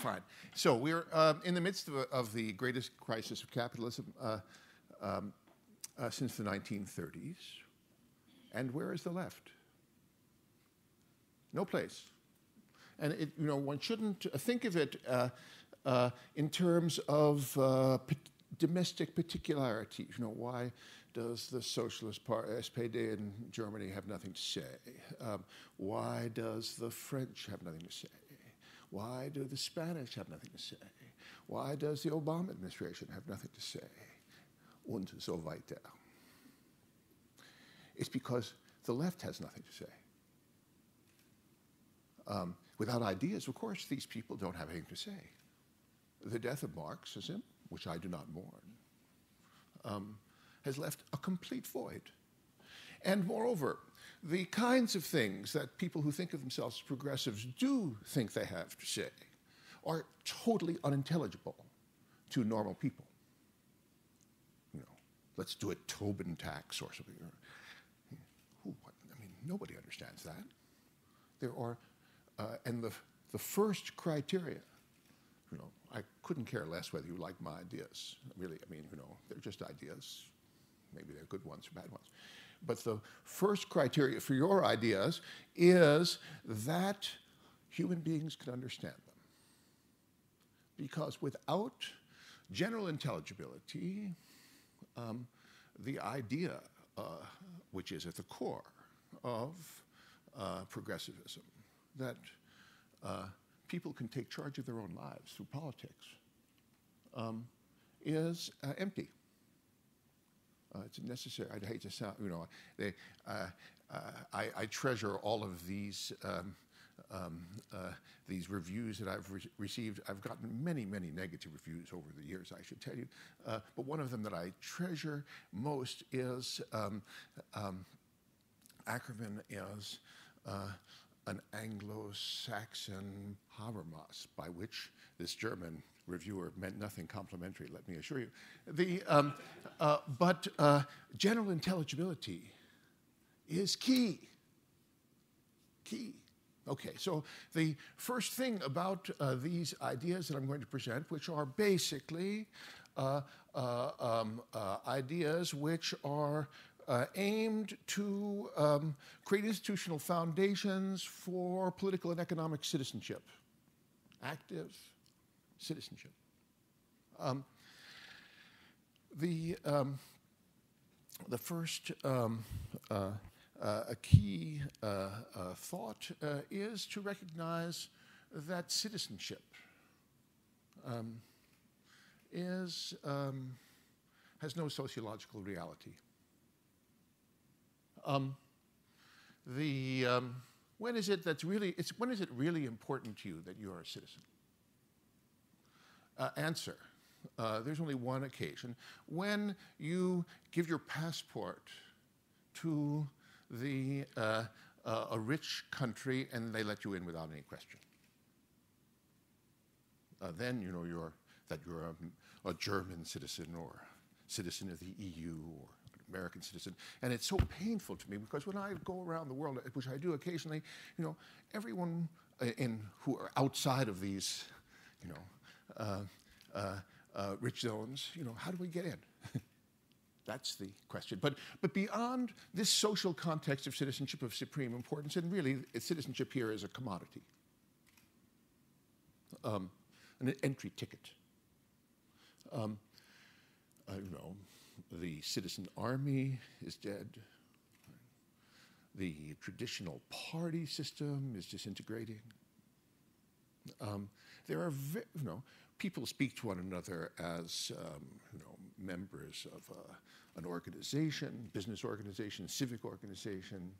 fine. So we're in the midst of the greatest crisis of capitalism since the 1930s. And where is the left? No place. And one shouldn't think of it in terms of domestic particularities. Why does the Socialist Party, SPD in Germany, have nothing to say? Why does the French have nothing to say? Why do the Spanish have nothing to say? Why does the Obama administration have nothing to say? Und so weiter. It's because the left has nothing to say. Without ideas, of course, these people don't have anything to say. The death of Marxism, which I do not mourn, has left a complete void. And moreover, the kinds of things that people who think of themselves as progressives do think they have to say are totally unintelligible to normal people. Let's do a Tobin tax or something. Nobody understands that. There are, and the first criteria, I couldn't care less whether you like my ideas. Really, they're just ideas. Maybe they're good ones or bad ones. But the first criteria for your ideas is that human beings can understand them. Because without general intelligibility, the idea, which is at the core of progressivism, that people can take charge of their own lives through politics, is empty. It's necessary. I'd hate to sound, I treasure all of these reviews that I've received. I've gotten many, many negative reviews over the years, I should tell you. But one of them that I treasure most is Ackerman is an Anglo-Saxon Habermas, by which this German reviewer meant nothing complimentary, let me assure you. But general intelligibility is key. Key. Okay, so the first thing about these ideas that I'm going to present, which are basically ideas which are aimed to create institutional foundations for political and economic citizenship, active citizenship. The first a key thought is to recognize that citizenship has no sociological reality. When is it really important to you that you are a citizen? Answer. There's only one occasion. When you give your passport to a rich country and they let you in without any question. Then you know you're a German citizen or citizen of the EU or an American citizen. And it's so painful to me because when I go around the world, which I do occasionally, everyone who are outside of these, rich zones, how do we get in? That's the question. But beyond this social context of citizenship of supreme importance, and really citizenship here is a commodity, an entry ticket. The citizen army is dead. The traditional party system is disintegrating. There are, people speak to one another as, members of an organization, business organization, civic organization,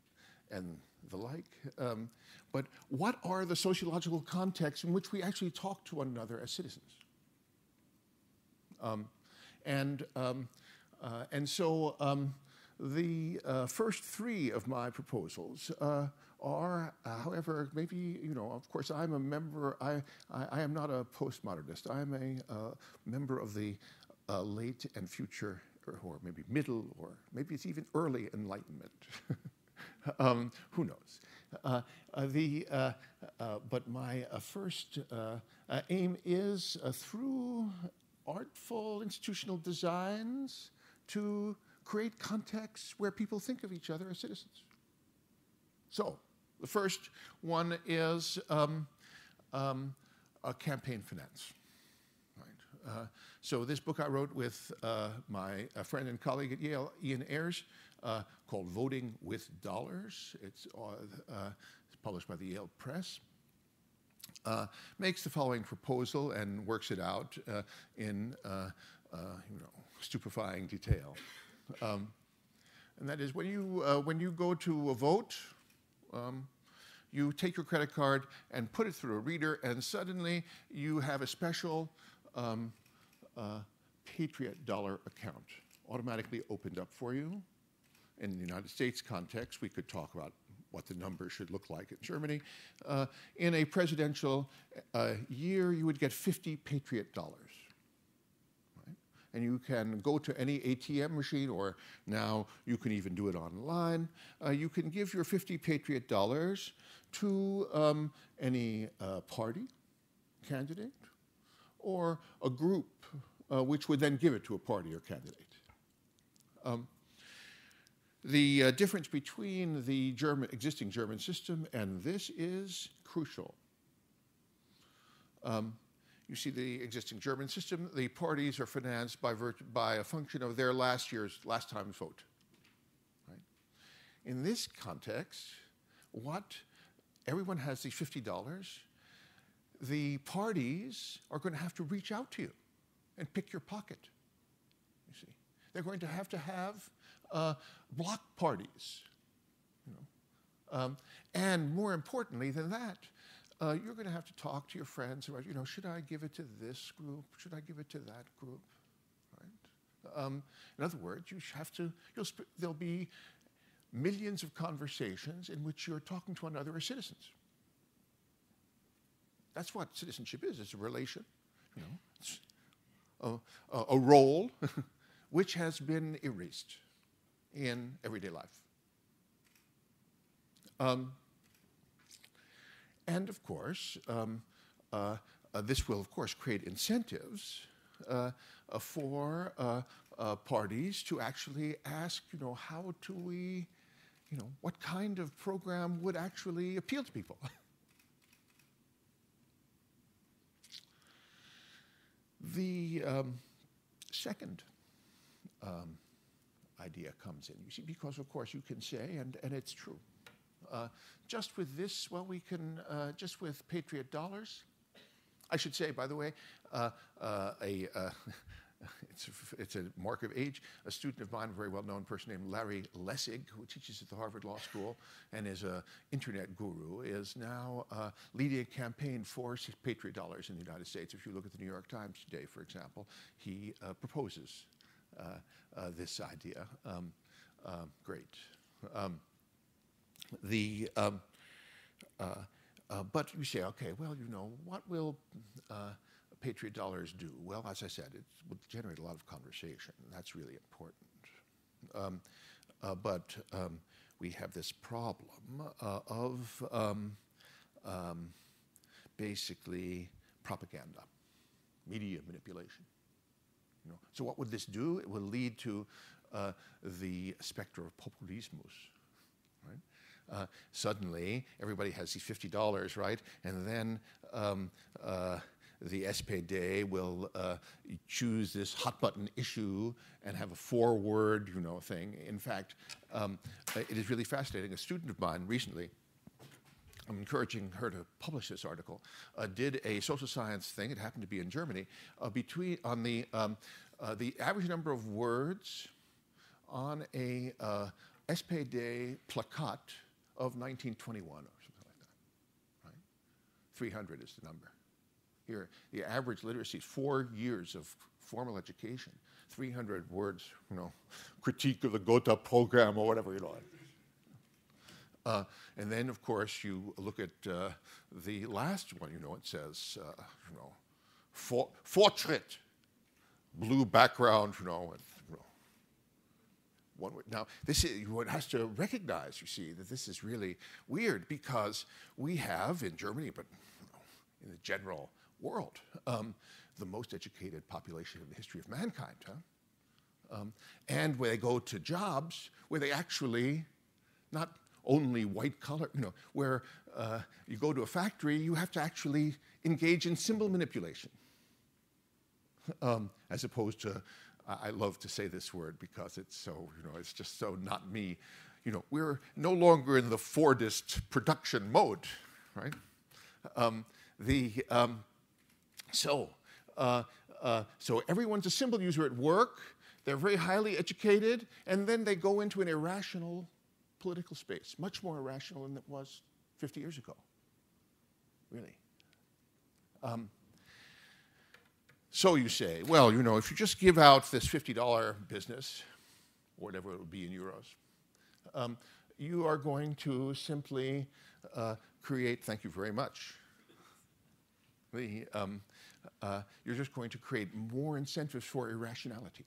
and the like. But what are the sociological contexts in which we actually talk to one another as citizens? And so the first three of my proposals are, however, maybe, of course, I'm a member, I am not a postmodernist. I'm a member of the late and future, or maybe middle, or maybe it's even early Enlightenment. Who knows? But my first aim is through artful institutional designs to create contexts where people think of each other as citizens. So the first one is campaign finance. Right? So this book I wrote with my friend and colleague at Yale, Ian Ayres, called Voting with Dollars. It's published by the Yale Press. Makes the following proposal and works it out in stupefying detail. And that is, when you go to a vote, you take your credit card and put it through a reader, and suddenly you have a special Patriot dollar account automatically opened up for you. In the United States context, we could talk about what the numbers should look like in Germany. In a presidential year, you would get 50 Patriot dollars. Right? And you can go to any ATM machine, or now you can even do it online. You can give your 50 Patriot dollars to any party, candidate, or a group which would then give it to a party or candidate. The difference between the existing German system and this is crucial. You see, the existing German system, the parties are financed by a function of their last time's vote. Right? In this context, everyone has these $50. The parties are going to have to reach out to you and pick your pocket. You see, they're going to have block parties, and more importantly than that, you're going to have to talk to your friends about, should I give it to this group? Should I give it to that group? Right? In other words, there'll be millions of conversations in which you're talking to another as citizens. That's what citizenship is. It's a relation, it's a role which has been erased in everyday life. And of course, this will of course create incentives for parties to actually ask, how do we, what kind of program would actually appeal to people? The second idea comes in, you see, because of course you can say, and it's true, just with this, we can, just with Patriot dollars, I should say, by the way, it's a mark of age. A student of mine, a very well-known person named Larry Lessig, who teaches at the Harvard Law School and is an internet guru, is now leading a campaign for Patriot dollars in the United States. If you look at the New York Times today, for example, he proposes this idea. Great. But you say, okay, well, what will Patriot dollars do? Well, as I said, it would generate a lot of conversation. That's really important. But we have this problem of basically propaganda, media manipulation. So what would this do? It will lead to the specter of populismus. Right? Suddenly, everybody has these $50, right? And then the SPD will choose this hot-button issue and have a four-word, thing. In fact, it is really fascinating. A student of mine recently, I'm encouraging her to publish this article, did a social science thing. It happened to be in Germany, on the average number of words on a SPD plakat of 1921 or something like that. Right? 300 is the number. Here, the average literacy is 4 years of formal education, 300 words, critique of the Gotha program or whatever, And then, of course, you look at the last one, it says, Fortschritt, blue background, with one word. Now, one has to recognize, you see, that this is really weird because we have in Germany, but in the general world, the most educated population in the history of mankind. And where they go to jobs where they actually, not only white collar, where you go to a factory, you have to actually engage in symbol manipulation. As opposed to, I love to say this word because it's so, it's just so not me. We're no longer in the Fordist production mode, right? So everyone's a symbol user at work. They're very highly educated, and then they go into an irrational political space, much more irrational than it was 50 years ago, really. So you say, well, if you just give out this $50 business, or whatever it would be in euros, you are going to simply create, thank you very much, you're just going to create more incentives for irrationality.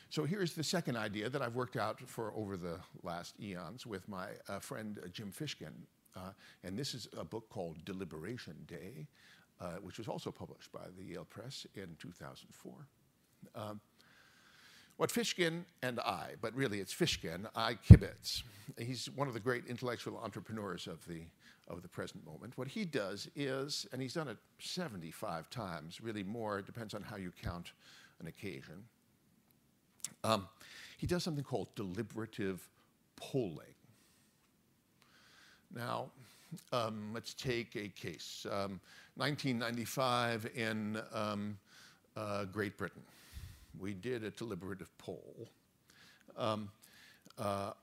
So here's the second idea that I've worked out for over the last eons with my friend Jim Fishkin. And this is a book called Deliberation Day, which was also published by the Yale Press in 2004. What Fishkin and I, but really it's Fishkin, I kibitz. He's one of the great intellectual entrepreneurs of the present moment. What he does is, and he's done it 75 times, really more, it depends on how you count an occasion. He does something called deliberative polling. Now, let's take a case. 1995 in Great Britain. We did a deliberative poll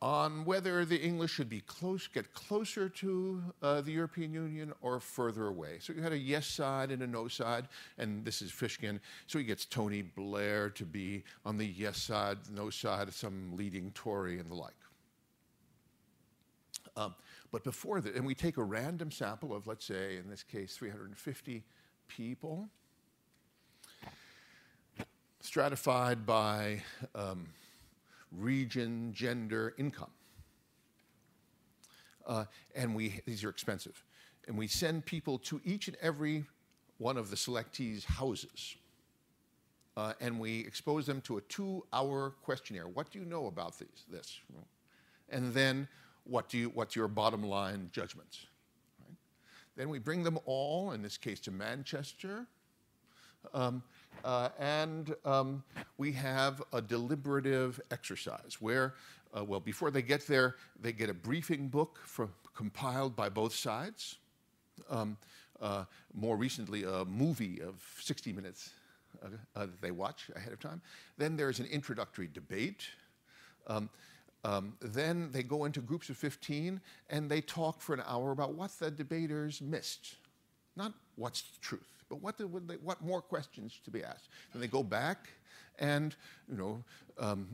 on whether the English should get closer to the European Union or further away. So you had a yes side and a no side, and this is Fishkin. So he gets Tony Blair to be on the yes side, no side, some leading Tory and the like. But before that, and we take a random sample of, let's say, in this case, 350 people, stratified by region, gender, income. And these are expensive. And we send people to each and every one of the selectees' houses. And we expose them to a 2-hour questionnaire. What do you know about this? And then what's your bottom line judgments? Right? Then we bring them all, in this case, to Manchester. And we have a deliberative exercise where, before they get there, they get a briefing book compiled by both sides. More recently, a movie of 60 minutes that they watch ahead of time. Then there's an introductory debate. Then they go into groups of 15 and they talk for an hour about what the debaters missed. Not what's the truth, but what more questions to be asked. Then they go back and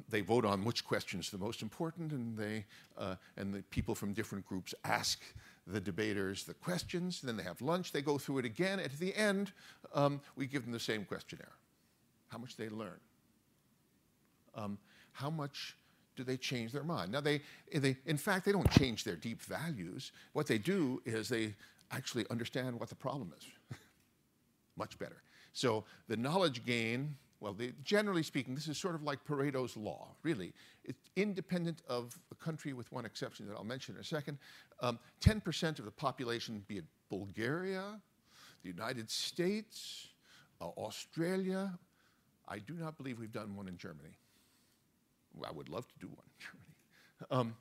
they vote on which questions are the most important, and the people from different groups ask the debaters the questions. Then they have lunch. They go through it again. At the end, we give them the same questionnaire: how much they learn, how much do they change their mind. Now, in fact, they don't change their deep values. What they do is they actually understand what the problem is. Much better. So the knowledge gain, generally speaking, this is sort of like Pareto's law, really. It's independent of the country, with one exception that I'll mention in a second. 10% of the population, be it Bulgaria, the United States, Australia. I do not believe we've done one in Germany. I would love to do one in Germany.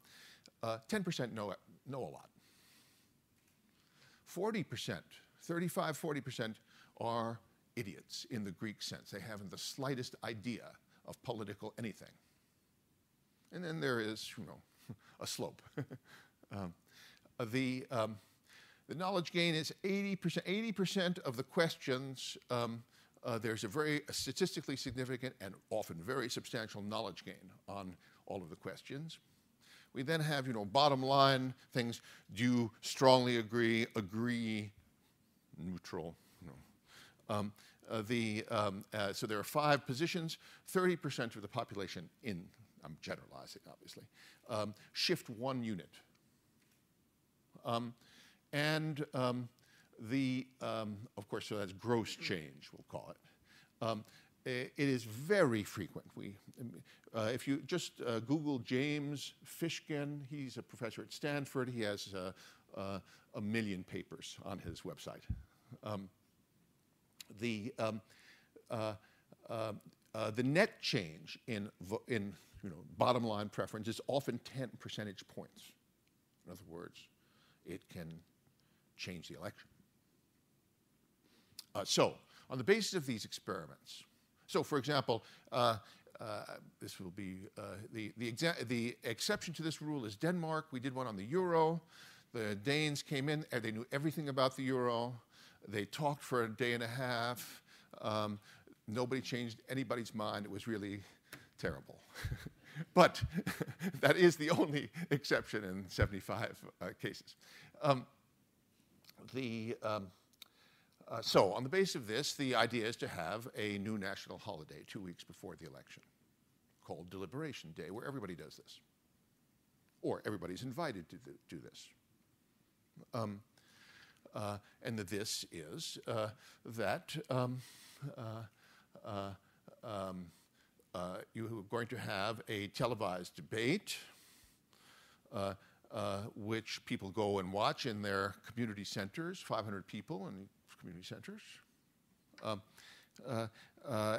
10% know a lot. 40%, 40% are idiots in the Greek sense. They haven't the slightest idea of political anything. And then there is, a slope. The knowledge gain is 80%. 80% of the questions, there's a very statistically significant and often very substantial knowledge gain on all of the questions. We then have, bottom line things. Do you strongly agree, neutral? So there are 5 positions, 30% of the population in I'm generalizing, obviously, shift 1 unit. Of course, so that's gross change, we'll call it. It is very frequent. If you just Google James Fishkin, he's a professor at Stanford. He has 1 million papers on his website. The net change in bottom line preference is often 10 percentage points. In other words, it can change the election. So, on the basis of these experiments, so for example, this will be the exception to this rule is Denmark. We did one on the euro. The Danes came in, and they knew everything about the euro. They talked for a day and a half. Nobody changed anybody's mind. It was really terrible. But that is the only exception in 75 cases. So on the basis of this, the idea is to have a new national holiday 2 weeks before the election called Deliberation Day, where everybody does this. Or everybody's invited to do this. And the this is that you're going to have a televised debate which people go and watch in their community centers, 500 people in community centers.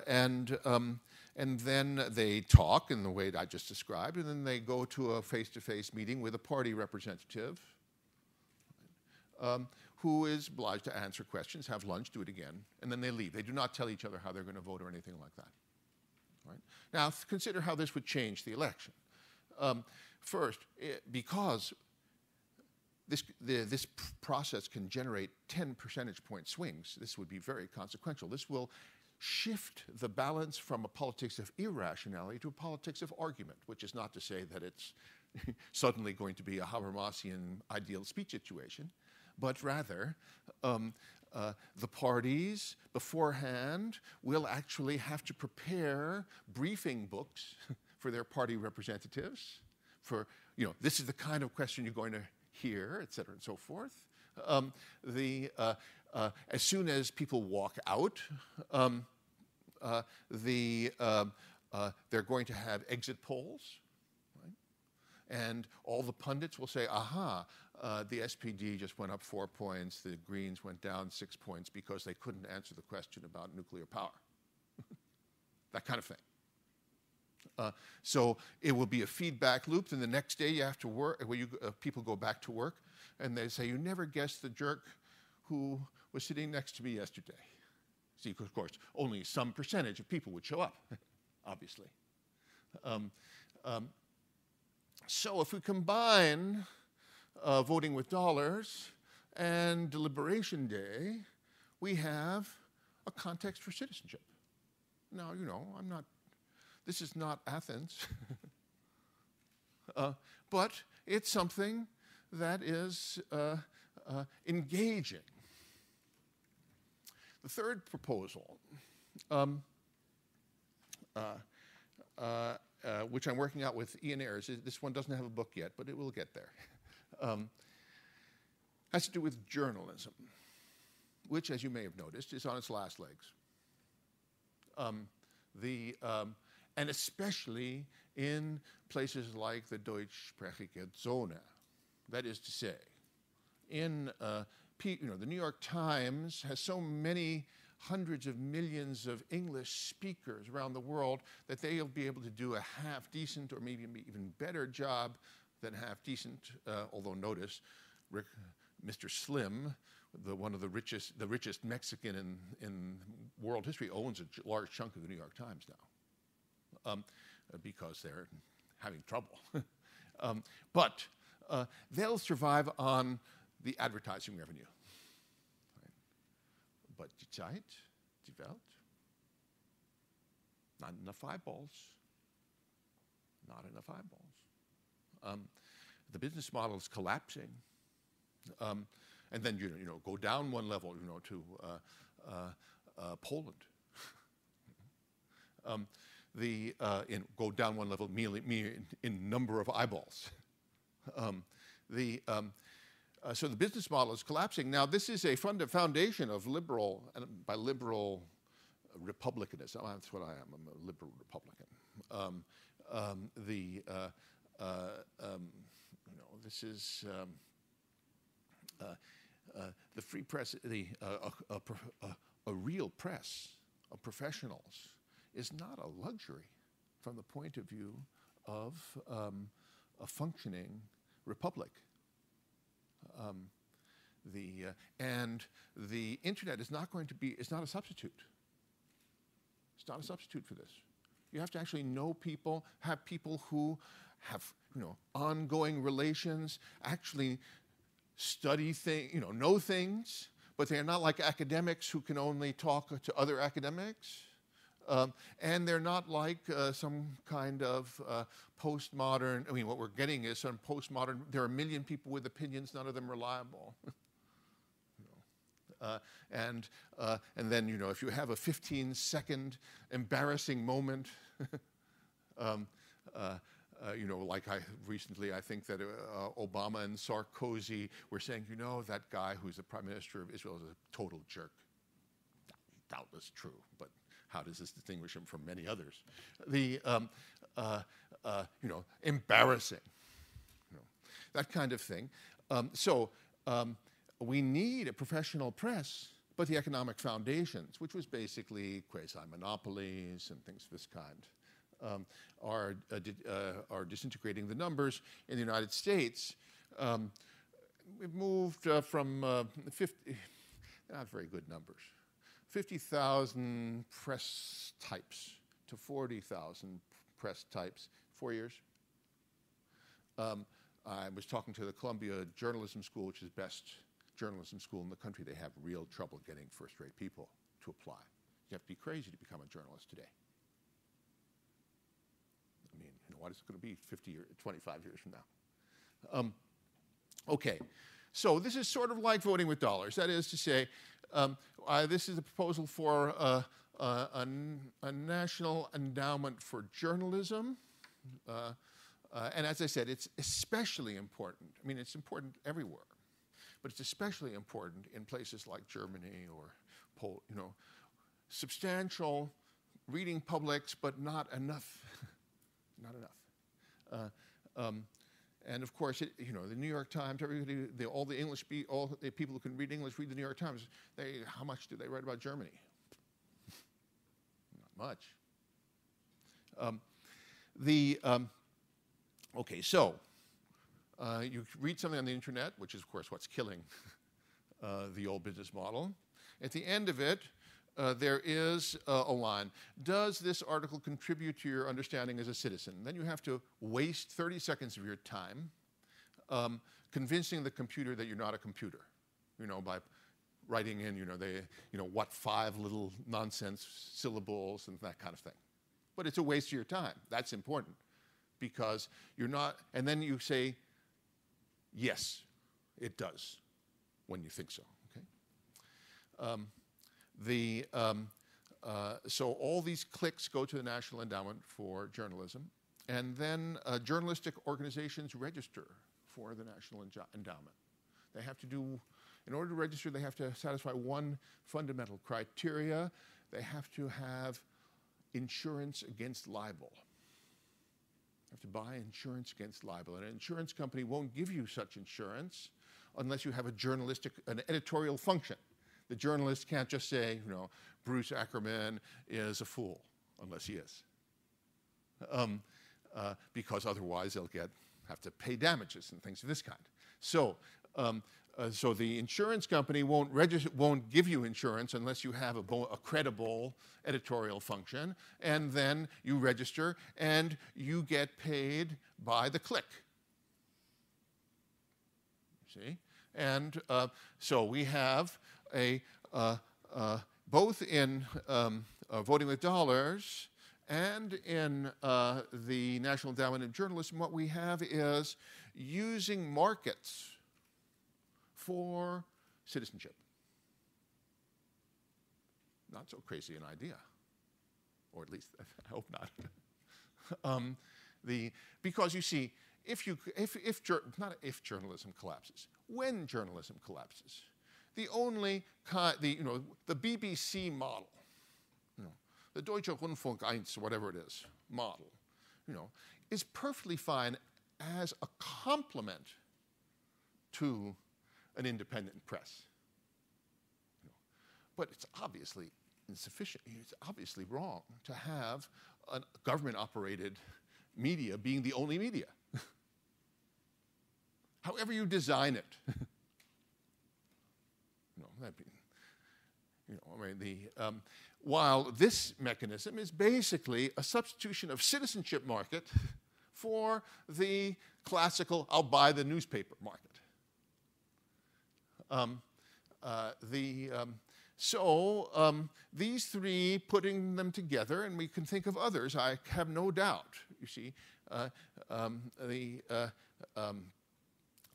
And then they talk in the way that I just described, and then they go to a face-to-face meeting with a party representative who is obliged to answer questions, have lunch, do it again, and then they leave. They do not tell each other how they're going to vote or anything like that. Right? Now, consider how this would change the election. First, because this process can generate 10 percentage point swings, this would be very consequential. This will shift the balance from a politics of irrationality to a politics of argument, which is not to say that it's suddenly going to be a Habermasian ideal speech situation, but rather the parties beforehand will actually have to prepare briefing books for their party representatives for, this is the kind of question you're going to hear, et cetera, and so forth. As soon as people walk out, they're going to have exit polls, right? And all the pundits will say, aha, the SPD just went up 4 points, the Greens went down 6 points because they couldn't answer the question about nuclear power. That kind of thing. So it will be a feedback loop. Then the next day you have to work, where people go back to work, and they say, you never guessed the jerk who was sitting next to me yesterday. See, of course, only some percentage of people would show up, obviously. So if we combine voting with dollars and Deliberation Day, we have a context for citizenship. Now, this is not Athens, but it's something that is engaging. The third proposal, which I'm working out with Ian Ayres, this one doesn't have a book yet, but it will get there, has to do with journalism, which, as you may have noticed, is on its last legs. And especially in places like the Deutschsprachige Zone. That is to say, in the New York Times has so many hundreds of millions of English speakers around the world that they'll be able to do a half-decent or maybe even better job than half-decent, although notice, Mr. Slim, one of the richest Mexican in world history, owns a large chunk of the New York Times now. Because they're having trouble. But they'll survive on the advertising revenue. Right? But die Zeit, die Welt, not enough eyeballs. Not enough eyeballs. The business model is collapsing. And then, go down one level, to Poland. go down one level, in number of eyeballs. So the business model is collapsing. Now, this is a foundation of liberal, and by liberal republicanism, that's what I am. I'm a liberal Republican. This is the free press. A real press of professionals is not a luxury from the point of view of a functioning republic. And the internet is not it's not a substitute. It's not a substitute for this. You have to actually know people, have people who have, ongoing relations, actually study things, know things, but they're not like academics who can only talk to other academics. And they're not like some kind of postmodern, what we're getting is some postmodern, there are a million people with opinions, none of them reliable. And then, if you have a 15-second embarrassing moment, like I think that Obama and Sarkozy were saying, that guy who's the prime minister of Israel is a total jerk. Doubtless true, but how does this distinguish him from many others? Embarrassing, that kind of thing. We need a professional press, but the economic foundations, which was basically quasi-monopolies and things of this kind, are disintegrating. The numbers in the United States, we've moved from 50, not very good numbers, 50,000 press types to 40,000 press types, 4 years. I was talking to the Columbia Journalism School, which is best journalism school in the country. They have real trouble getting first-rate people to apply. You have to be crazy to become a journalist today. What is it going to be 50 or 25 years from now? Okay, so this is sort of like voting with dollars. That is to say, this is a proposal for a National Endowment for Journalism. And as I said, it's especially important. It's important everywhere, but it's especially important in places like Germany or Poland. Substantial reading publics, but not enough. Not enough. And of course, the New York Times, everybody, all the people who can read English read the New York Times. How much do they write about Germany? Not much. Okay, so you read something on the internet, which is, of course, what's killing the old business model. At the end of it, there is a line. Does this article contribute to your understanding as a citizen? Then you have to waste 30 seconds of your time convincing the computer that you're not a computer, by writing in, what 5 little nonsense syllables and that kind of thing. But it's a waste of your time. That's important because you're not, and then you say, yes, it does, when you think so, okay? So all these clicks go to the National Endowment for Journalism, and then journalistic organizations register for the National Endowment. They have to do, in order to register, they have to satisfy one fundamental criteria. They have to have insurance against libel. You have to buy insurance against libel, and an insurance company won't give you such insurance unless you have an editorial function. The journalist can't just say, Bruce Ackerman is a fool, unless he is. Because otherwise they'll have to pay damages and things of this kind. So the insurance company won't give you insurance unless you have a credible editorial function, and then you register and you get paid by the click. See? And so we have both in voting with dollars and in the National Endowment of Journalism, what we have is using markets for citizenship. Not so crazy an idea. or at least I hope not. Because you see, not if journalism collapses, when journalism collapses, the BBC model, the Deutsche Rundfunk 1, whatever it is, model, is perfectly fine as a complement to an independent press. But it's obviously insufficient. It's obviously wrong to have a government-operated media being the only media. However you design it. While this mechanism is basically a substitution of citizenship market for the classical I'll buy the newspaper market. These three, putting them together, and we can think of others, I have no doubt, you see.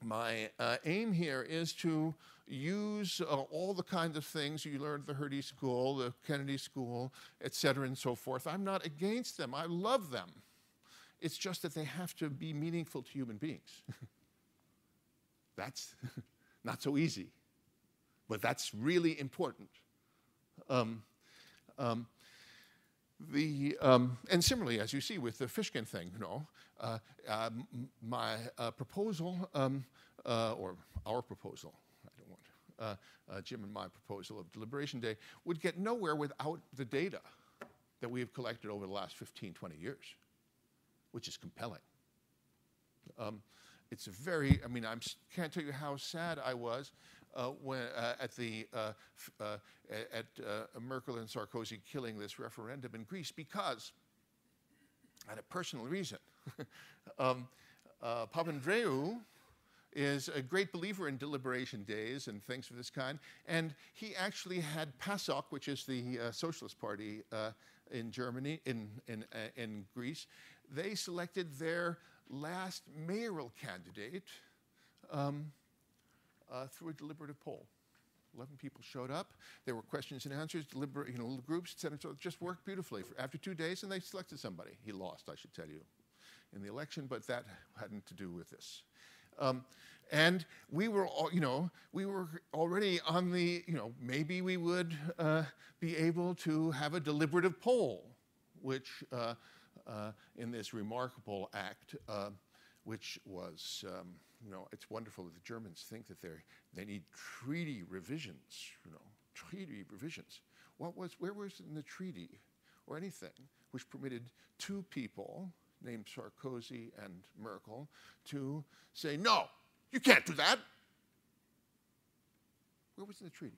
My aim here is to use all the kinds of things you learned at the Hertie School, the Kennedy School, et cetera, and so forth. I'm not against them. I love them. It's just that they have to be meaningful to human beings. That's not so easy, but that's really important. And similarly, as you see with the Fishkin thing, my proposal, or our proposal, I don't want Jim and my proposal of Deliberation Day, would get nowhere without the data that we have collected over the last 15, 20 years, which is compelling. It's a very, I can't tell you how sad I was when at Merkel and Sarkozy killing this referendum in Greece, because, I had a personal reason. Papandreou is a great believer in deliberation days and things of this kind, and he actually had PASOK, which is the Socialist Party in Germany, in Greece. They selected their last mayoral candidate through a deliberative poll. 11 people showed up. There were questions and answers, little groups, et cetera. So it just worked beautifully. After 2 days, and they selected somebody. He lost, I should tell you, in the election, but that hadn't to do with this. And we were, we were already on the, maybe we would be able to have a deliberative poll, which in this remarkable act, which was, it's wonderful that the Germans think that they need treaty revisions, treaty revisions. Where was it in the treaty or anything which permitted two people named Sarkozy and Merkel to say, no, you can't do that? Where was it in the treaty?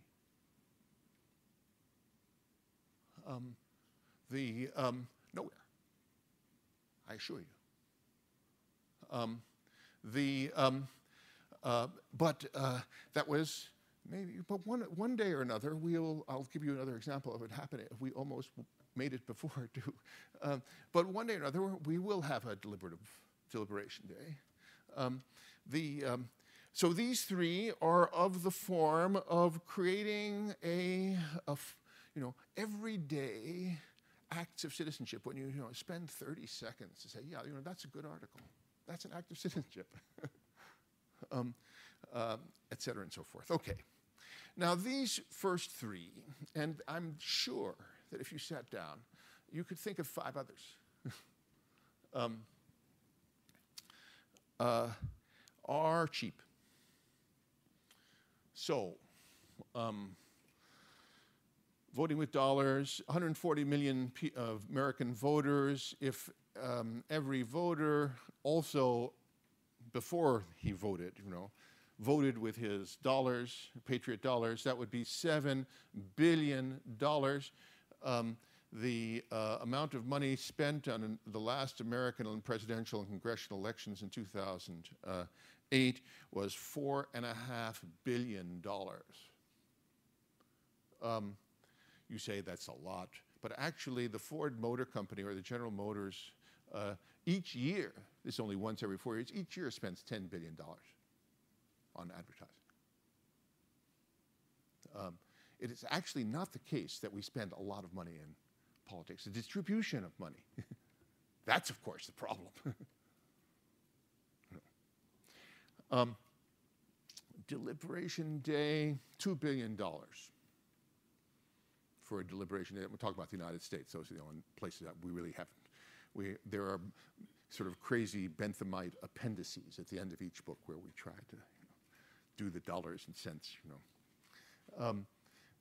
Nowhere, I assure you. That was maybe, but one day or another, I'll give you another example of it happening. We almost made it before too. But one day or another, we will have a Deliberation Day. So these three are of the form of creating everyday acts of citizenship. When you spend 30 seconds to say, yeah, that's a good article. That's an act of citizenship, et cetera and so forth. Okay. Now these first three, and I'm sure that if you sat down, you could think of 5 others, are cheap. So, voting with dollars, 140 million American voters. If every voter also, before he voted, voted with his dollars, patriot dollars, that would be $7 billion. The amount of money spent on the last American presidential and congressional elections in 2008 was $4.5 billion. You say that's a lot, but actually the Ford Motor Company or the General Motors each year, it's only once every 4 years, each year spends $10 billion on advertising. It is actually not the case that we spend a lot of money in politics, the distribution of money. That's, of course, the problem. Deliberation Day, $2 billion for a deliberation day. We'll talk about the United States. Those are the only places that we really haven't. There are sort of crazy Benthamite appendices at the end of each book where we try to do the dollars and cents.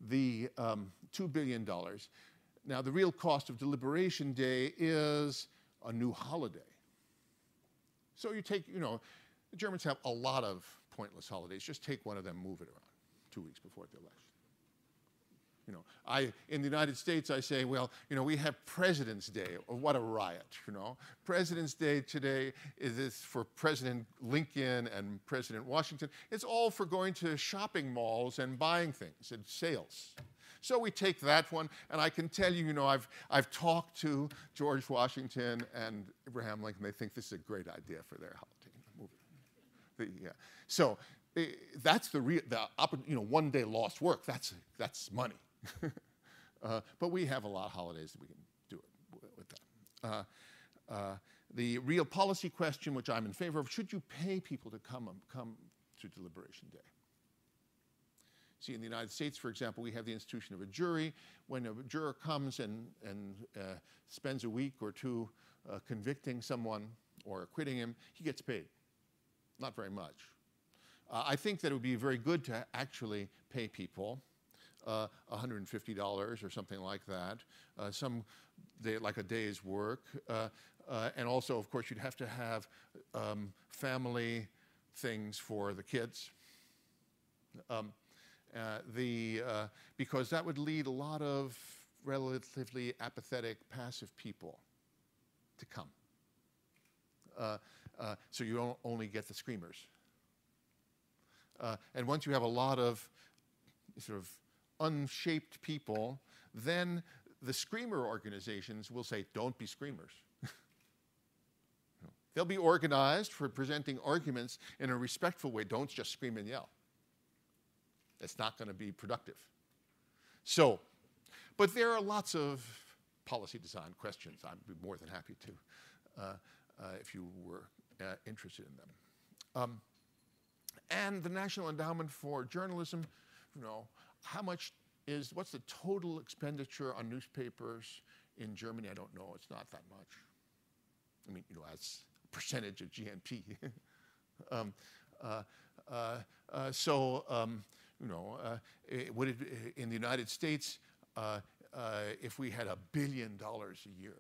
The $2 billion. Now, the real cost of Deliberation Day is a new holiday. So you take, the Germans have a lot of pointless holidays. Just take one of them, move it around 2 weeks before the election. In the United States, I say, well, we have President's Day. Oh, what a riot, President's Day today is for President Lincoln and President Washington. It's all for going to shopping malls and buying things and sales. So we take that one, and I can tell you, I've talked to George Washington and Abraham Lincoln. They think this is a great idea for their holiday. Yeah. So that's the one day lost work. That's money. But we have a lot of holidays that we can do it with that. The real policy question, which I'm in favor of, should you pay people to come to Deliberation Day? See, in the United States, for example, we have the institution of a jury. When a juror comes and spends a week or two convicting someone or acquitting him, he gets paid. Not very much. I think that it would be very good to actually pay people $150 or something like that, like a day's work. And also, of course, you'd have to have family things for the kids. Because that would lead a lot of relatively apathetic, passive people to come. So you don't only get the screamers. And once you have a lot of sort of unshaped people, then the screamer organizations will say, don't be screamers. They'll be organized for presenting arguments in a respectful way. Don't just scream and yell. It's not going to be productive. So, but there are lots of policy design questions. I'd be more than happy to, if you were interested in them. And the National Endowment for Journalism, what's the total expenditure on newspapers in Germany? I don't know. It's not that much. I mean, as a percentage of GNP. Would it, in the United States, if we had $1 billion a year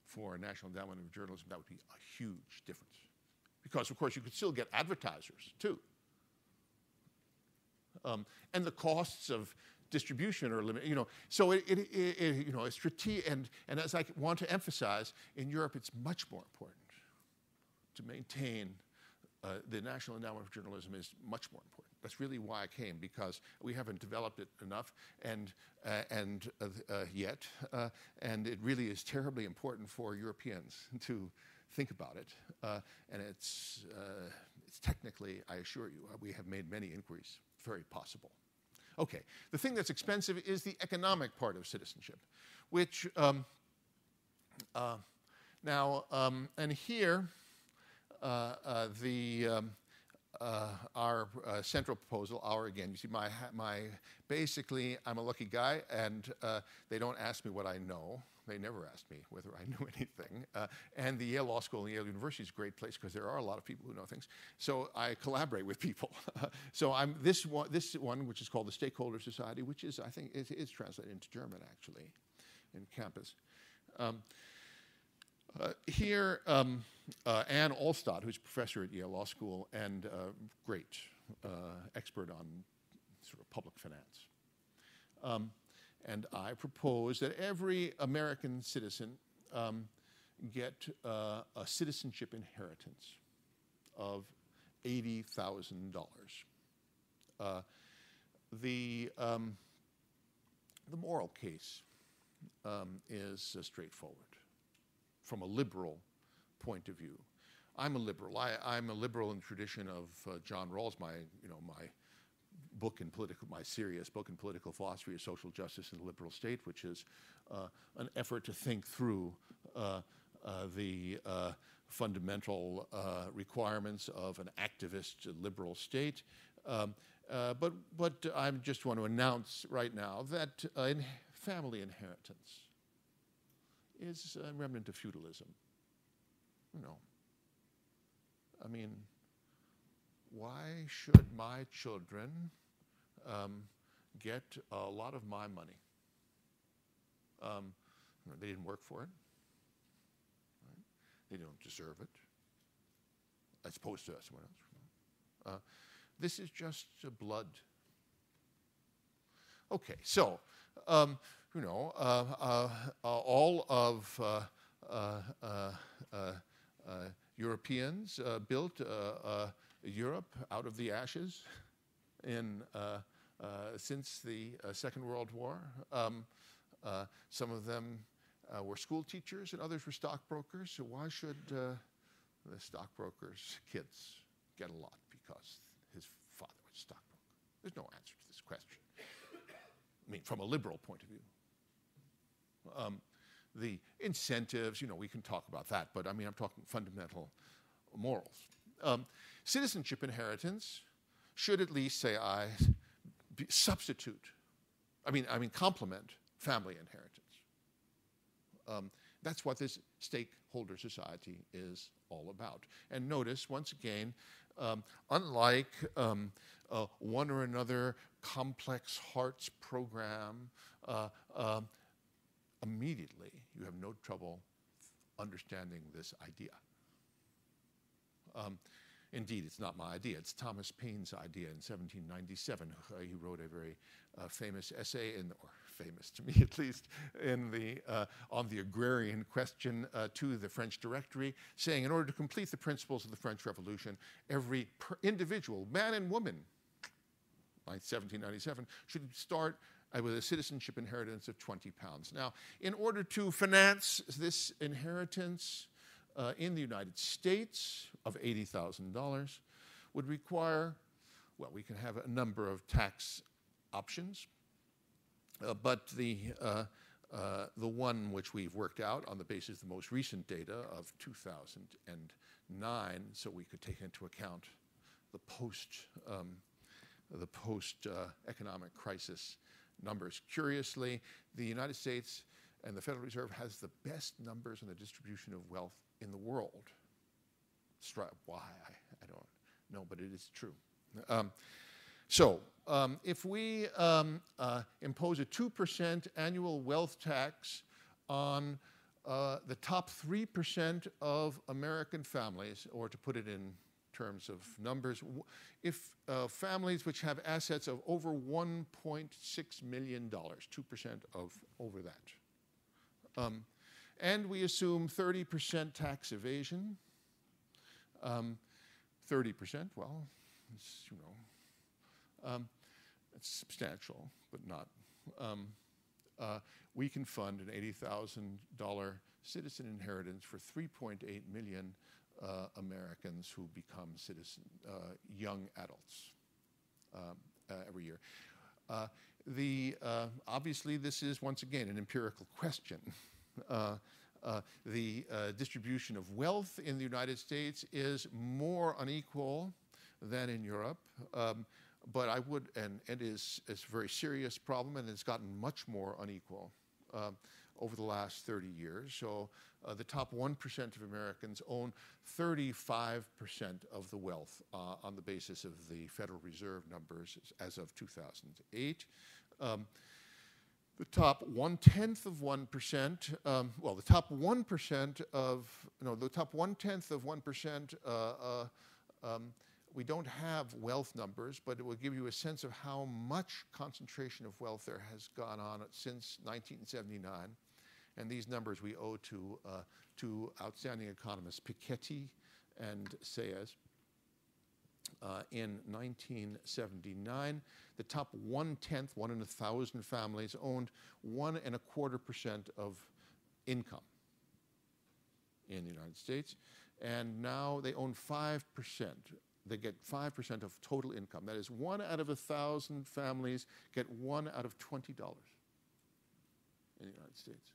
for a National Endowment of Journalism, that would be a huge difference. Because, of course, you could still get advertisers, too. And the costs of distribution are limited. So it's strategic. And as I want to emphasize, in Europe, it's much more important to maintain the National Endowment of Journalism is much more important. That's really why I came, because we haven't developed it enough yet, and it really is terribly important for Europeans to think about it. And it's technically, I assure you, we have made many inquiries. Very possible. Okay, the thing that's expensive is the economic part of citizenship, which and here our central proposal, again, you see basically I'm a lucky guy, and they don't ask me what I know. They never asked me whether I knew anything. And the Yale Law School and Yale University is a great place because there are a lot of people who know things. So I collaborate with people. So I'm this one, which is called the Stakeholder Society, which is, I think, is translated into German, actually, in campus. Here, Anne Allstott, who's a professor at Yale Law School and great expert on sort of public finance. And I propose that every American citizen get a citizenship inheritance of $80,000. The moral case is straightforward from a liberal point of view. I'm a liberal. I'm a liberal in the tradition of John Rawls, my my serious book in political philosophy of social justice in the liberal state, which is an effort to think through the fundamental requirements of an activist liberal state. But I just want to announce right now that family inheritance is a remnant of feudalism. You know, I mean, why should my children get a lot of my money? They didn't work for it. Right? They don't deserve it, as opposed to someone else. This is just blood. Okay, so all of Europeans built Europe out of the ashes since the Second World War. Some of them were school teachers and others were stockbrokers. So why should the stockbrokers' kids get a lot because his father was a stockbroker? There's no answer to this question. I mean, from a liberal point of view. The incentives, we can talk about that, but I mean, I'm talking fundamental morals. Citizenship inheritance should at least, say I, complement family inheritance. That's what this Stakeholder Society is all about. And notice, once again, unlike one or another complex hearts program, immediately you have no trouble understanding this idea. Indeed, it's not my idea. It's Thomas Paine's idea in 1797. He wrote a very famous essay, or famous to me at least, on the agrarian question to the French Directory, saying in order to complete the principles of the French Revolution, every individual, man and woman, by 1797, should start with a citizenship inheritance of £20. Now, in order to finance this inheritance in the United States of $80,000 would require, well, we can have a number of tax options, but the one which we've worked out on the basis of the most recent data of 2009, so we could take into account the post-economic crisis numbers. Curiously, the United States and the Federal Reserve has the best numbers on the distribution of wealth in the world. Why? I don't know, but it is true. If we impose a 2% annual wealth tax on the top 3% of American families, or to put it in terms of numbers, if families which have assets of over $1.6 million, 2% of over that, and we assume 30% tax evasion, 30%, well, it's substantial, but not. We can fund an $80,000 citizen inheritance for 3.8 million Americans who become young adults every year. Obviously, this is, once again, an empirical question. The distribution of wealth in the United States is more unequal than in Europe, but it is a very serious problem, and it's gotten much more unequal over the last 30 years. So the top 1% of Americans own 35% of the wealth on the basis of the Federal Reserve numbers as of 2008. The top 1/10 of 1%, the top 1% of, the top 1/10 of 1%, we don't have wealth numbers, but it will give you a sense of how much concentration of wealth there has gone on since 1979. And these numbers we owe to two outstanding economists, Piketty and Sayers. In 1979, the top 1/10, 1 in 1,000 families owned 1.25% of income in the United States, and now they own 5% They get 5% of total income. That is 1 out of 1,000 families get 1 out of $20 in the United States.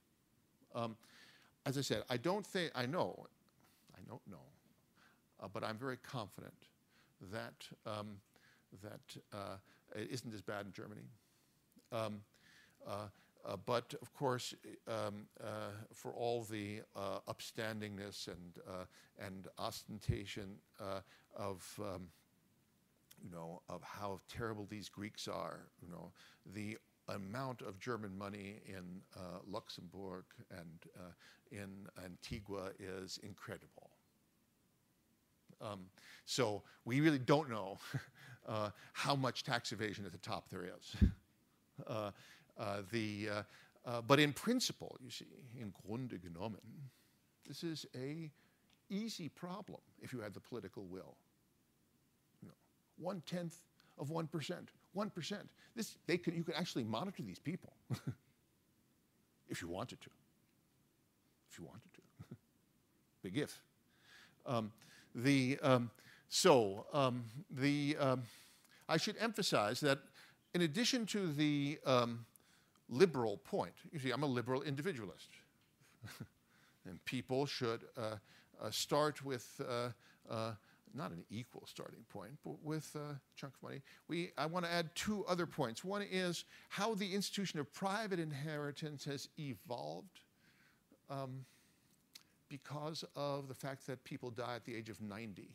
As I said, I don't know, but I'm very confident that it isn't as bad in Germany. But of course, for all the upstandingness and ostentation of how terrible these Greeks are, the amount of German money in Luxembourg and in Antigua is incredible. So we really don't know how much tax evasion at the top there is. But in principle, you see, in Grunde genommen, this is a easy problem if you had the political will. 1/10 of 1%, 1%. You could actually monitor these people if you wanted to. If you wanted to, big if. I should emphasize that in addition to the liberal point, you see, I'm a liberal individualist, and people should start with not an equal starting point, but with a chunk of money. I want to add 2 other points. One is how the institution of private inheritance has evolved because of the fact that people die at the age of 90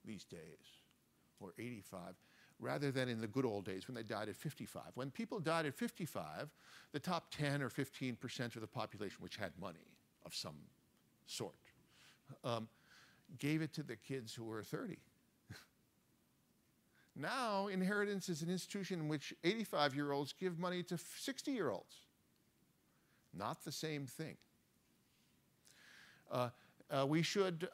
these days, or 85, rather than in the good old days when they died at 55. When people died at 55, the top 10 or 15% of the population, which had money of some sort, gave it to the kids who were 30. Now, inheritance is an institution in which 85-year-olds give money to 60-year-olds. Not the same thing. We should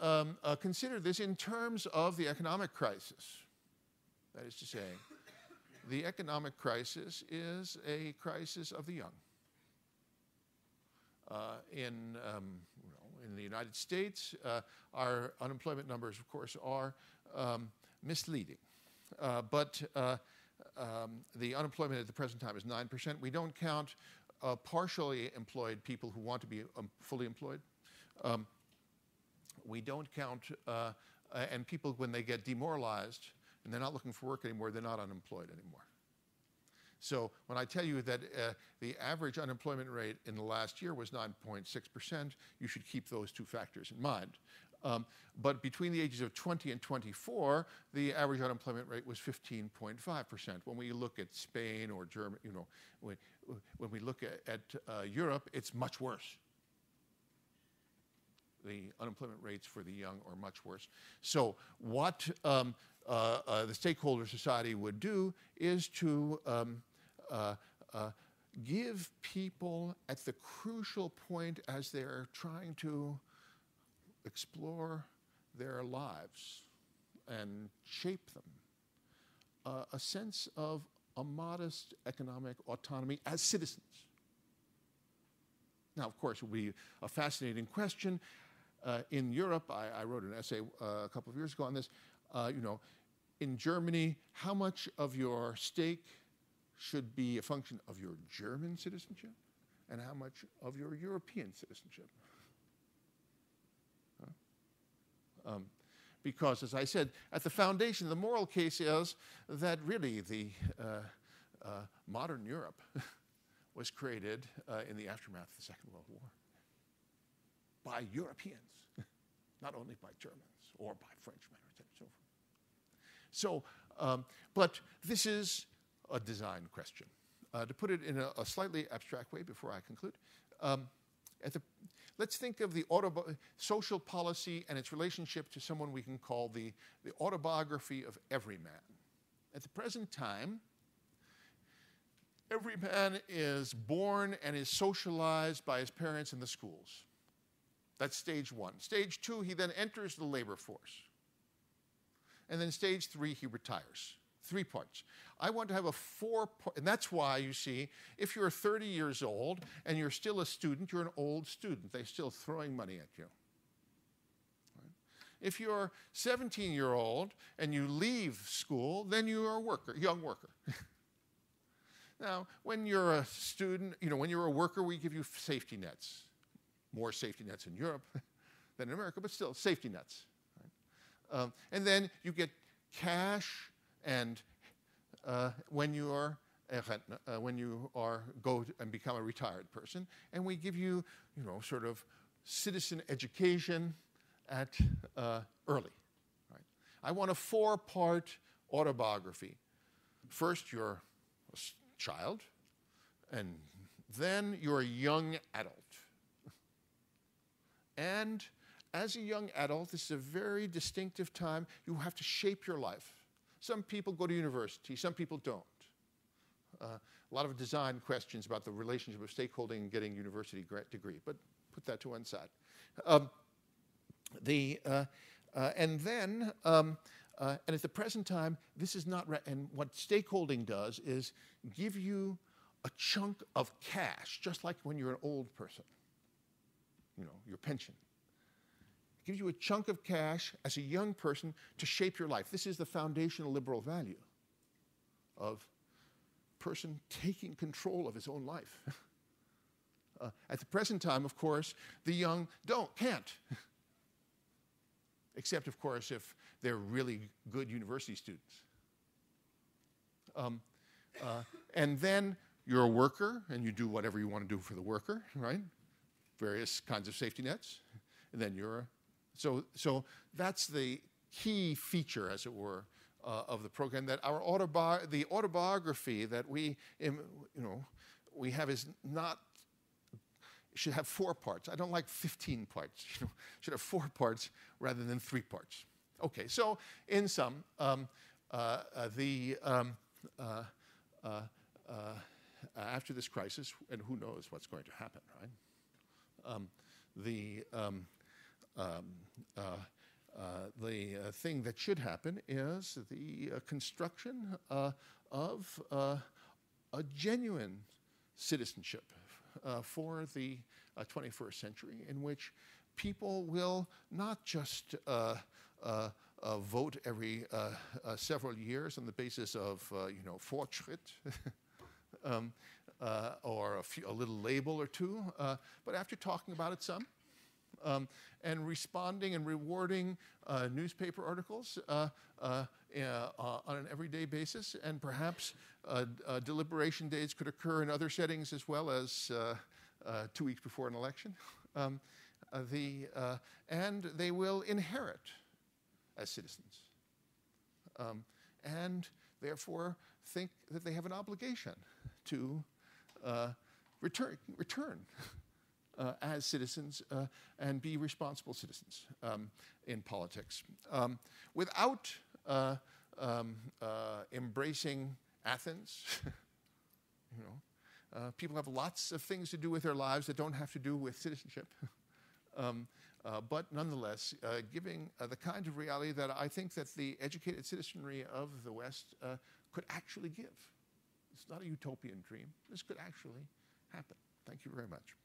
consider this in terms of the economic crisis. That is to say, the economic crisis is a crisis of the young. In the United States, our unemployment numbers, of course, are misleading. But the unemployment at the present time is 9%. We don't count partially employed people who want to be fully employed. We don't count, and people when they get demoralized and they're not looking for work anymore, they're not unemployed anymore. So when I tell you that the average unemployment rate in the last year was 9.6%, you should keep those 2 factors in mind. But between the ages of 20 and 24, the average unemployment rate was 15.5%. When we look at Spain or Germany, when we look at Europe, it's much worse. The unemployment rates for the young are much worse. So what the Stakeholder Society would do is to give people at the crucial point as they're trying to explore their lives and shape them a sense of a modest economic autonomy as citizens. Now, of course, it will be a fascinating question. In Europe, I wrote an essay a couple of years ago on this. In Germany, how much of your stake should be a function of your German citizenship and how much of your European citizenship? Because, as I said, at the foundation, the moral case is that really the modern Europe was created in the aftermath of the Second World War by Europeans, not only by Germans or by Frenchmen and so forth. So, but this is a design question. To put it in a slightly abstract way before I conclude, let's think of the social policy and its relationship to someone we can call the autobiography of every man. At the present time, every man is born and is socialized by his parents in the schools. That's stage 1. Stage 2, he then enters the labor force. And then stage 3, he retires. 3 parts. I want to have a 4-part, and that's why, you see, if you're 30 years old and you're still a student, you're an old student. They're still throwing money at you. Right? If you're 17-year-old and you leave school, then you are a worker, young worker. Now, when you're a student, when you're a worker, we give you safety nets. More safety nets in Europe than in America, but still safety nets. Right? And then you get cash, and when you go and become a retired person, and we give you, sort of citizen education at early. Right? I want a 4-part autobiography. First, you're a child, and then you're a young adult. And as a young adult, this is a very distinctive time. You have to shape your life. Some people go to university, some people don't. A lot of design questions about the relationship of stakeholding and getting a university degree, but put that to one side. And at the present time, this is not, and what stakeholding does is give you a chunk of cash, just like when you're an old person, your pension. It gives you a chunk of cash as a young person to shape your life. This is the foundational liberal value of person taking control of his own life. At the present time, of course, the young can't. Except, of course, if they're really good university students. And then you're a worker, and you do whatever you want to do for the worker, right? Various kinds of safety nets. And then so that's the key feature, as it were, of the program, that the autobiography that we have is not. It should have 4 parts. I don't like 15 parts. It should have 4 parts rather than 3 parts. Okay, so in sum, after this crisis, and who knows what's going to happen, right? The thing that should happen is the construction of a genuine citizenship for the 21st century, in which people will not just vote every several years on the basis of Fortschritt or a little label or two, but after talking about it some, and responding and rewarding newspaper articles on an everyday basis, and perhaps deliberation days could occur in other settings as well as 2 weeks before an election. And they will inherit as citizens, and therefore think that they have an obligation to return as citizens and be responsible citizens in politics. Without embracing Athens, people have lots of things to do with their lives that don't have to do with citizenship. But nonetheless, giving the kind of reality that I think that the educated citizenry of the West could actually give. It's not a utopian dream. This could actually happen. Thank you very much.